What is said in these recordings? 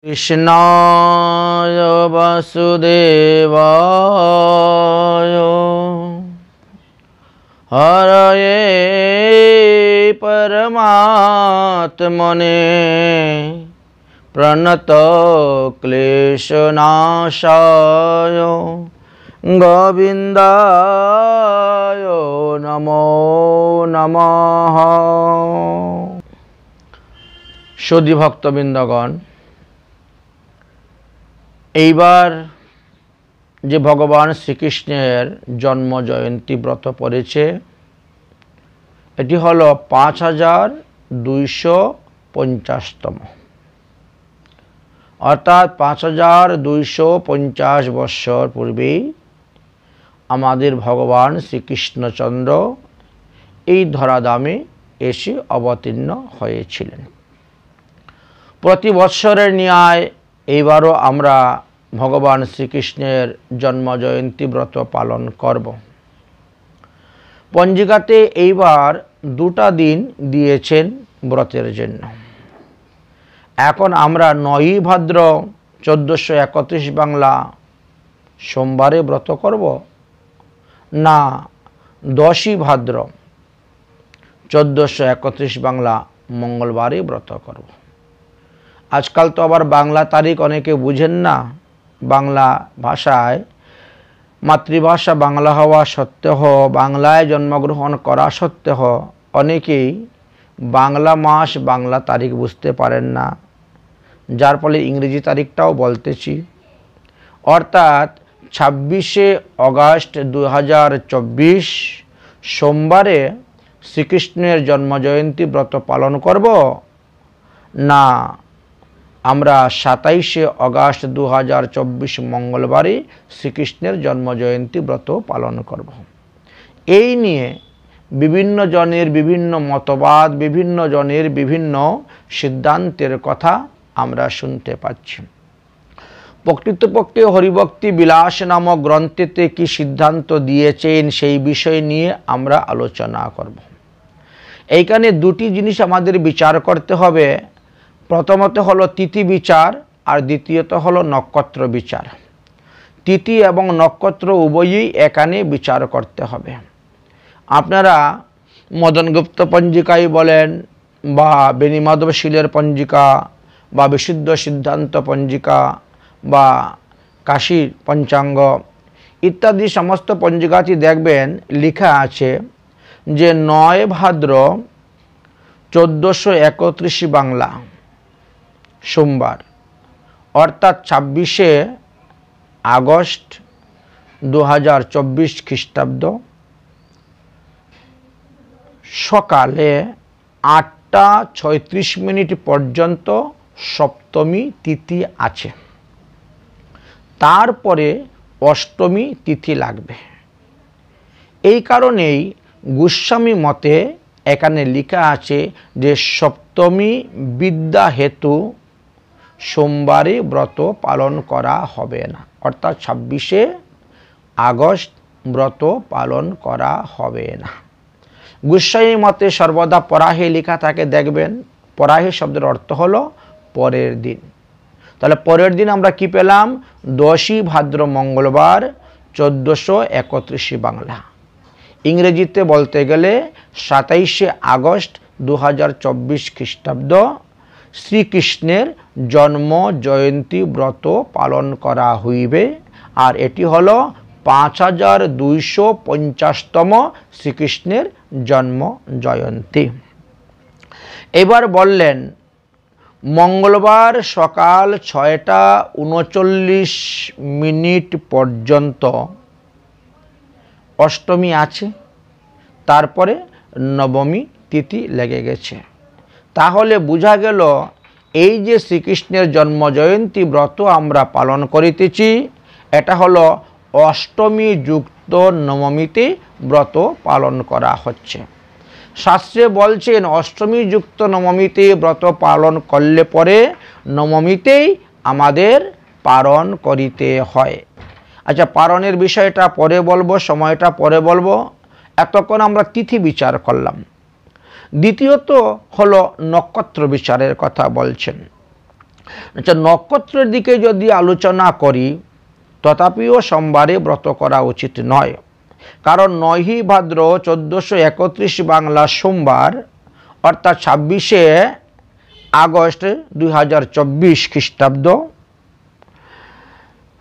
कृष्णाय वासुदेवाय हरये परमात्मने प्रणतक्लेशनाशाय गोविन्दाय नमो नमः। সুধী ভক্তবৃন্দগণ, এইবার যে ভগবান শ্রীকৃষ্ণের জন্ম জয়ন্তী ব্রত পড়েছে, এটি হলো 5250তম, অর্থাৎ 5250 বৎসর পূর্বেই আমাদের ভগবান শ্রীকৃষ্ণচন্দ্র এই ধরাধামে এসে অবতীর্ণ হয়েছিলেন। প্রতি বৎসরের ন্যায় এইবারও আমরা ভগবান শ্রীকৃষ্ণের জন্ম জয়ন্তী ব্রত পালন করব। পঞ্জিকাতে এইবার দুটা দিন দিয়েছেন ব্রতের জন্য। এখন আমরা 9ই ভাদ্র 1431 বাংলা সোমবারে ব্রত করব, না 10ই ভাদ্র 1431 বাংলা মঙ্গলবারে ব্রত করব। আজকাল তো আবার বাংলা তারিখ অনেকে বুঝেন না। বাংলা ভাষায় মাতৃভাষা বাংলা হওয়া সত্ত্বেও, বাংলায় জন্মগ্রহণ করা সত্ত্বেও অনেকেই বাংলা মাস বাংলা তারিখ বুঝতে পারেন না, যার ফলে ইংরেজি তারিখটাও বলতেছি। অর্থাৎ 26শে অগাস্ট 2024 সোমবারে শ্রীকৃষ্ণের জন্মজয়ন্তী ব্রত পালন করব, না আমরা 27শে অগাস্ট 2024 মঙ্গলবারে শ্রীকৃষ্ণের জন্মজয়ন্তী ব্রত পালন করব। এই নিয়ে বিভিন্ন জনের বিভিন্ন মতবাদ, বিভিন্ন জনের বিভিন্ন সিদ্ধান্তের কথা আমরা শুনতে পাচ্ছি। প্রকৃতপক্ষে হরিভক্তি বিলাস নামক গ্রন্থেতে কি সিদ্ধান্ত দিয়েছেন সেই বিষয় নিয়ে আমরা আলোচনা করব। এইখানে দুটি জিনিস আমাদের বিচার করতে হবে। প্রথমত হলো তিথি বিচার, আর দ্বিতীয়ত হলো নক্ষত্র বিচার। তিথি এবং নক্ষত্র উভয়ই এখানে বিচার করতে হবে। আপনারা মদনগুপ্ত পঞ্জিকায় বলেন, বা বেণীমাধবশীলের পঞ্জিকা, বা বিশুদ্ধ সিদ্ধান্ত পঞ্জিকা, বা কাশীর পঞ্চাঙ্গ ইত্যাদি সমস্ত পঞ্জিকাটি দেখবেন লেখা আছে যে 9 ভাদ্র 1431 বাংলা সোমবার, অর্থাৎ 26শে আগস্ট 2024 খ্রিস্টাব্দ সকালে 8টা 36 পর্যন্ত সপ্তমী তিথি আছে। তারপরে অষ্টমী তিথি লাগবে। এই কারণেই গোস্বামী মতে এখানে লেখা আছে যে সপ্তমী বিদ্যা হেতু সোমবারে ব্রত পালন করা হবে না, অর্থাৎ 26শে আগস্ট ব্রত পালন করা হবে না। গোস্বামী মতে সর্বদা পরাহে লেখা থাকে, দেখবেন পরাহে শব্দের অর্থ হলো পরের দিন। তাহলে পরের দিন আমরা কি পেলাম? 10ই ভাদ্র মঙ্গলবার 1431 বাংলা। ইংরেজিতে বলতে গেলে 27শে আগস্ট 2024 খ্রিস্টাব্দ শ্রীকৃষ্ণের জন্ম জয়ন্তী ব্রত পালন করা হইবে। আর এটি হলো 5250তম শ্রীকৃষ্ণের জন্ম জয়ন্তী। এবার বললেন মঙ্গলবার সকাল 6টা 39 পর্যন্ত অষ্টমী আছে, তারপরে নবমী তিথি লেগে গেছে। তাহলে বোঝা গেল এই যে শ্রীকৃষ্ণের জন্ম জয়ন্তী ব্রত আমরা পালন করিতেছি, এটা হলো অষ্টমী যুক্ত নবমীতে ব্রত পালন করা হচ্ছে। শাস্ত্রে বলছেন অষ্টমী যুক্ত নবমীতে ব্রত পালন করলে পরে নবমীতেই আমাদের পালন করিতে হয়। আচ্ছা, পালনের বিষয়টা পরে বলবো, সময়টা পরে বলবো। এতক্ষণ আমরা তিথি বিচার করলাম। দ্বিতীয়ত হলো নক্ষত্র বিচারের কথা বলছেন। আচ্ছা, নক্ষত্রের দিকে যদি আলোচনা করি, তথাপিও সোমবারে ব্রত করা উচিত নয়, কারণ 9ই ভাদ্র 1431 বাংলা সোমবার অর্থাৎ 26শে আগস্ট 2024 খ্রিস্টাব্দ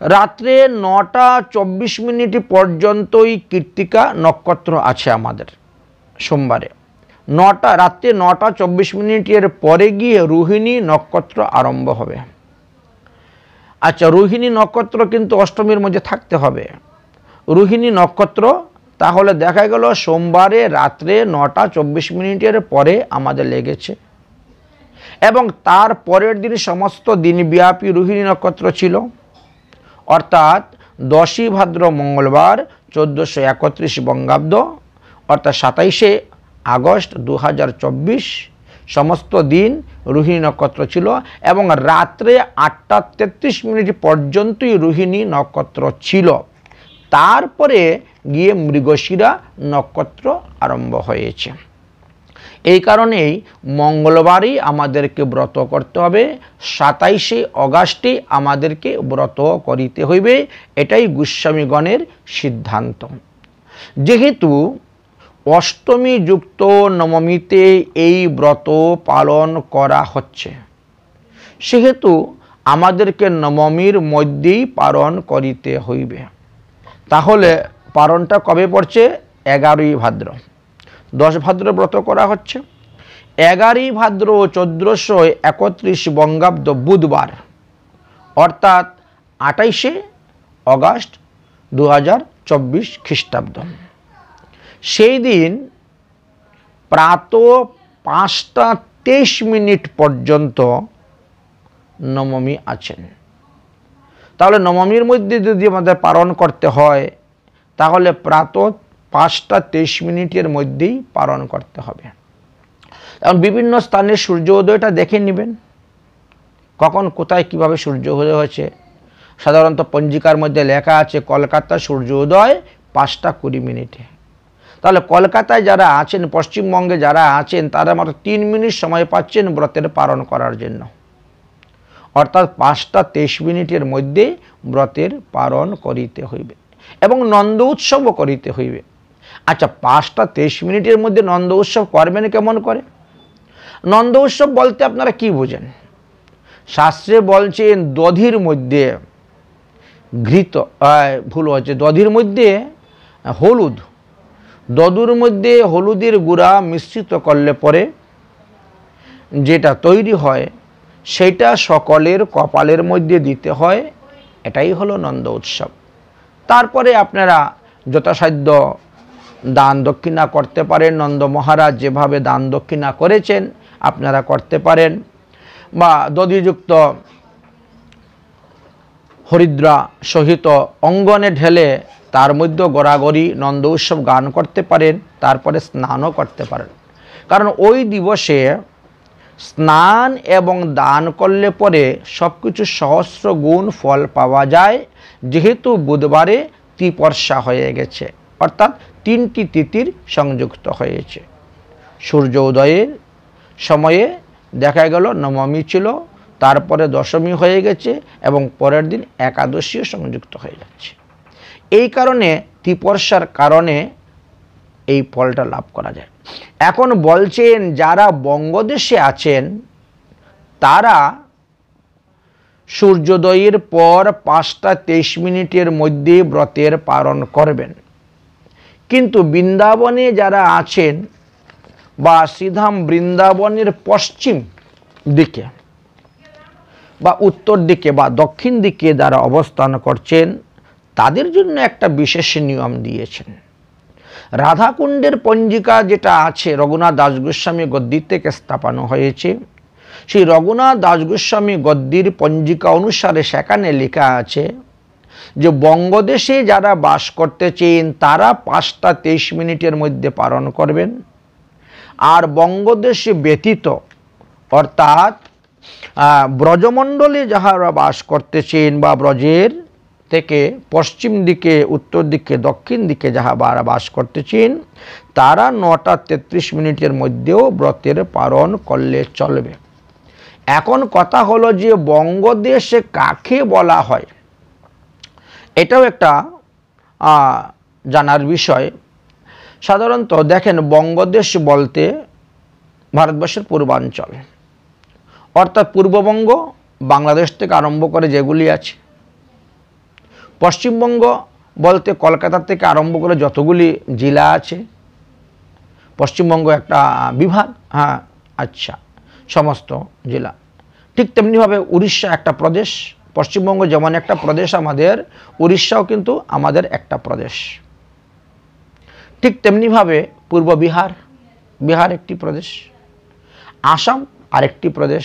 রাত্রে 9টা 24 পর্যন্তই কৃত্তিকা নক্ষত্র আছে আমাদের সোমবারে। রাত্রে 9টা 24 পরে গিয়ে রোহিণী নক্ষত্র আরম্ভ হবে। আচ্ছা, রোহিণী নক্ষত্র কিন্তু অষ্টমীর মধ্যে থাকতে হবে। রোহিণী নক্ষত্র তাহলে দেখা গেল সোমবারে রাত্রে 9টা 24 পরে আমাদের লেগেছে, এবং তার পরের দিন সমস্ত দিনব্যাপী রোহিণী নক্ষত্র ছিল, অর্থাৎ 10ই ভাদ্র মঙ্গলবার 1431 বঙ্গাব্দ অর্থাৎ 27শে আগস্ট 2024 সমস্ত দিন রোহিণী নক্ষত্র ছিল, এবং রাত্রে 8টা 33 পর্যন্তই রোহিণী নক্ষত্র ছিল। তারপরে গিয়ে মৃগশিরা নক্ষত্র আরম্ভ হয়েছে। এই কারণেই মঙ্গলবারই আমাদেরকে ব্রত করতে হবে, 27শে অগাস্টে আমাদেরকে ব্রত করিতে হইবে, এটাই গোস্বামীগণের সিদ্ধান্ত। যেহেতু অষ্টমী যুক্ত নবমীতে এই ব্রত পালন করা হচ্ছে, সেহেতু আমাদেরকে নবমীর মধ্যেই পালন করিতে হইবে। তাহলে পালনটা কবে পড়ছে? 11ই ভাদ্র। 10 ভাদ্র ব্রত করা হচ্ছে, 11ই ভাদ্র 1431 বঙ্গাব্দ বুধবার অর্থাৎ 28শে অগাস্ট 2024 খ্রিস্টাব্দ। সেই দিন প্রাত 5টা 23 পর্যন্ত নবমী আছেন। তাহলে নবমীর মধ্যে যদি আমাদের পালন করতে হয়, তাহলে প্রাত 5টা 23 মধ্যেই পালন করতে হবে। এখন বিভিন্ন স্থানে সূর্য উদয়টা দেখে নেবেন, কখন কোথায় কিভাবে সূর্য উদয় হয়েছে। সাধারণত পঞ্জিকার মধ্যে লেখা আছে কলকাতা সূর্য উদয় 5টা 20। তাহলে কলকাতায় যারা আছেন, পশ্চিমবঙ্গে যারা আছেন, তারা মাত্র 3 মিনিট সময় পাচ্ছেন ব্রতের পালন করার জন্য, অর্থাৎ 5টা 23 মধ্যে ব্রতের পালন করিতে হইবে এবং নন্দ উৎসবও করিতে হইবে। আচ্ছা, 5টা 23 মধ্যে নন্দ উৎসব করবেন কেমন করে? নন্দ উৎসব বলতে আপনারা কি বোঝেন? শাস্ত্রে বলছেন দধির মধ্যে ঘৃত, ভুল হচ্ছে, দধির মধ্যে হলুদ, দধুর মধ্যে হলুদের গুঁড়া মিশ্রিত করলে পরে যেটা তৈরি হয় সেটা সকলের কপালের মধ্যে দিতে হয়, এটাই হলো নন্দ উৎসব। তারপরে আপনারা যথাসাধ্য দান দক্ষিণা করতে পারেন, নন্দ মহারাজ যেভাবে দান দক্ষিণা করেছেন আপনারা করতে পারেন, বা দধিযুক্ত হরিদ্রা সহিত অঙ্গনে ঢেলে তার মধ্যে গড়াগড়ি নন্দ উৎসব গান করতে পারেন, তারপরে স্নানও করতে পারেন। কারণ ওই দিবসে স্নান এবং দান করলে পরে সব কিছু সহস্র গুণ ফল পাওয়া যায়, যেহেতু বুধবারে ত্রিপর্ষা হয়ে গেছে, অর্থাৎ 3টি তিথির সংযুক্ত হয়েছে। সূর্য উদয়ের সময়ে দেখা গেল নবমী ছিল, তারপরে দশমী হয়ে গেছে এবং পরের দিন একাদশীও সংযুক্ত হয়ে যাচ্ছে। এই কারণে ত্রিপর্ষার কারণে এই ফলটা লাভ করা যায়। এখন বলছেন যারা বঙ্গদেশে আছেন তারা সূর্যোদয়ের পর 5টা 23 মধ্যে ব্রতের পালন করবেন, কিন্তু বৃন্দাবনে যারা আছেন বা শ্রীধাম বৃন্দাবনের পশ্চিম দিকে বা উত্তর দিকে বা দক্ষিণ দিকে যারা অবস্থান করছেন তাদের জন্য একটা বিশেষ নিয়ম দিয়েছেন। রাধাকুণ্ডের পঞ্জিকা যেটা আছে রঘুনাথ দাস গোস্বামী গদ্দির থেকে স্থাপন হয়েছে, সেই রঘুনাথ দাস গোস্বামী গদ্দির পঞ্জিকা অনুসারে সেখানে লেখা আছে যে বঙ্গদেশে যারা বাস করতেছেন তারা 5টা 23 মধ্যে পালন করবেন, আর বঙ্গদেশে ব্যতীত অর্থাৎ ব্রজমণ্ডলে যাহারা বাস করতেছেন বা ব্রজের থেকে পশ্চিম দিকে, উত্তর দিকে, দক্ষিণ দিকে যাহারা বাস করতেছেন তারা 9টা 33 মধ্যেও ব্রতের পালন করলে চলবে। এখন কথা হলো যে বঙ্গদেশে কাকে বলা হয়, এটাও একটা জানার বিষয়। সাধারণত দেখেন, বঙ্গদেশ বলতে ভারতবর্ষের পূর্বাঞ্চল, অর্থাৎ পূর্ববঙ্গ, বাংলাদেশ থেকে আরম্ভ করে যেগুলি আছে। পশ্চিমবঙ্গ বলতে কলকাতা থেকে আরম্ভ করে যতগুলি জেলা আছে। পশ্চিমবঙ্গ একটা বিভাগ, হ্যাঁ আচ্ছা, সমস্ত জেলা। ঠিক তেমনিভাবে উড়িষ্যা একটা প্রদেশ। পশ্চিমবঙ্গ যেমন একটা প্রদেশ আমাদের, উড়িষ্যাও কিন্তু আমাদের একটা প্রদেশ। ঠিক তেমনিভাবে পূর্ব বিহার, বিহার একটি প্রদেশ। আসাম আরেকটি প্রদেশ।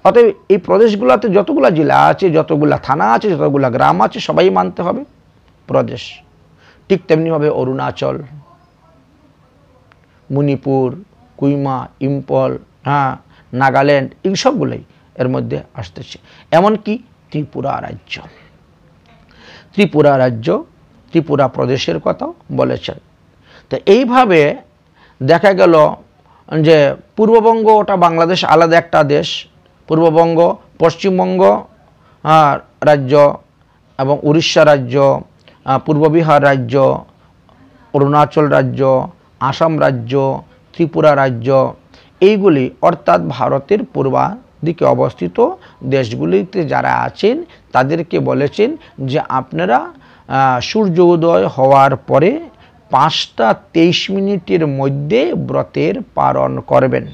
অতএব এই প্রদেশগুলোতে যতগুলো জেলা আছে, যতগুলো থানা আছে, যতগুলো গ্রাম আছে, সবাই মানতে হবে প্রদেশ। ঠিক তেমনিভাবে অরুণাচল, মণিপুর, কুইমা, ইম্ফল, হ্যাঁ, নাগাল্যান্ড, এই সবগুলোই এর মধ্যে আসতেছে। এমনকি ত্রিপুরা রাজ্য, ত্রিপুরা রাজ্য, ত্রিপুরা প্রদেশের কথাও বলেছেন। তো এইভাবে দেখা গেল যে পূর্ববঙ্গ ওটা বাংলাদেশ আলাদা একটা দেশ। পূর্ববঙ্গ, পশ্চিমবঙ্গ রাজ্য এবং উড়িষ্যা রাজ্য, পূর্ব বিহার রাজ্য, অরুণাচল রাজ্য, আসাম রাজ্য, ত্রিপুরা রাজ্য, এইগুলি অর্থাৎ ভারতের পূর্বাদিকে অবস্থিত দেশগুলিতে যারা আছেন তাদেরকে বলেছেন যে আপনারা সূর্য উদয় হওয়ার পরে 5টা 23 মিনিটের মধ্যে ব্রতের পালন করবেন।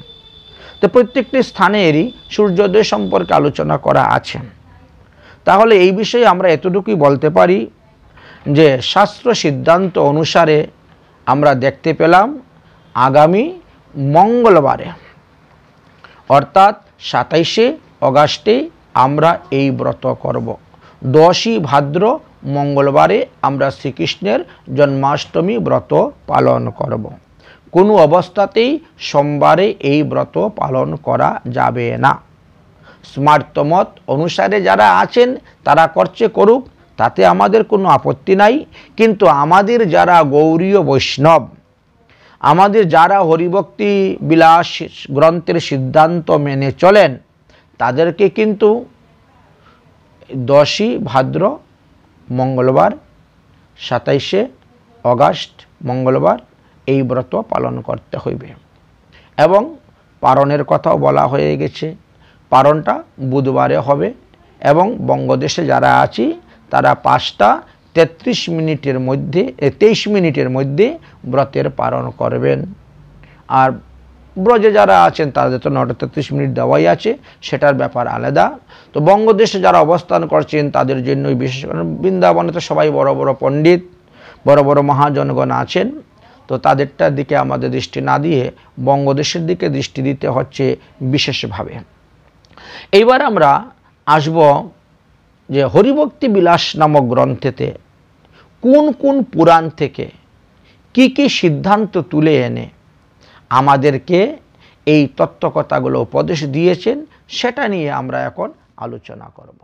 তো প্রত্যেকটি স্থানেরই সূর্যোদয় সম্পর্কে আলোচনা করা আছে। তাহলে এই বিষয়ে আমরা এতটুকুই বলতে পারি যে শাস্ত্র সিদ্ধান্ত অনুসারে আমরা দেখতে পেলাম আগামী মঙ্গলবারে অর্থাৎ 27শে অগাস্টে আমরা এই ব্রত করব। 10ই ভাদ্র মঙ্গলবারে আমরা শ্রীকৃষ্ণের জন্মাষ্টমী ব্রত পালন করব। কোনো অবস্থাতেই সোমবারে এই ব্রত পালন করা যাবে না। স্মার্তমত অনুসারে যারা আছেন তারা করছে করুক, তাতে আমাদের কোনো আপত্তি নাই। কিন্তু আমাদের যারা গৌড়ীয় বৈষ্ণব, আমাদের যারা হরিভক্তি বিলাস গ্রন্থের সিদ্ধান্ত মেনে চলেন, তাদেরকে কিন্তু 10ই ভাদ্র মঙ্গলবার, 27শে অগাস্ট মঙ্গলবার এই ব্রত পালন করতে হইবে। এবং পারণের কথাও বলা হয়ে গেছে, পারণটা বুধবারে হবে। এবং বঙ্গদেশে যারা আছি তারা 5টা 23 মিনিটের মধ্যে ব্রতের পালন করবেন। আর ব্রজে যারা আছেন তাদের তো 9টা 33 মিনিট দেওয়াই আছে, সেটার ব্যাপার আলাদা। তো বঙ্গদেশে যারা অবস্থান করছেন তাদের জন্যই বিশেষ করে, বৃন্দাবনে তো সবাই বড় বড় পণ্ডিত, বড় বড় মহাজনগণ আছেন, তো তাদেরটার দিকে আমাদের দৃষ্টি না দিয়ে বঙ্গদেশের দিকে দৃষ্টি দিতে হচ্ছে বিশেষভাবে। এইবার আমরা আসব যে হরিভক্তি বিলাস নামক গ্রন্থেতে কোন কোন পুরাণ থেকে কি কি সিদ্ধান্ত তুলে এনে আমাদেরকে এই তত্ত্বকথাগুলো উপদেশ দিয়েছেন, সেটা নিয়ে আমরা এখন আলোচনা করব।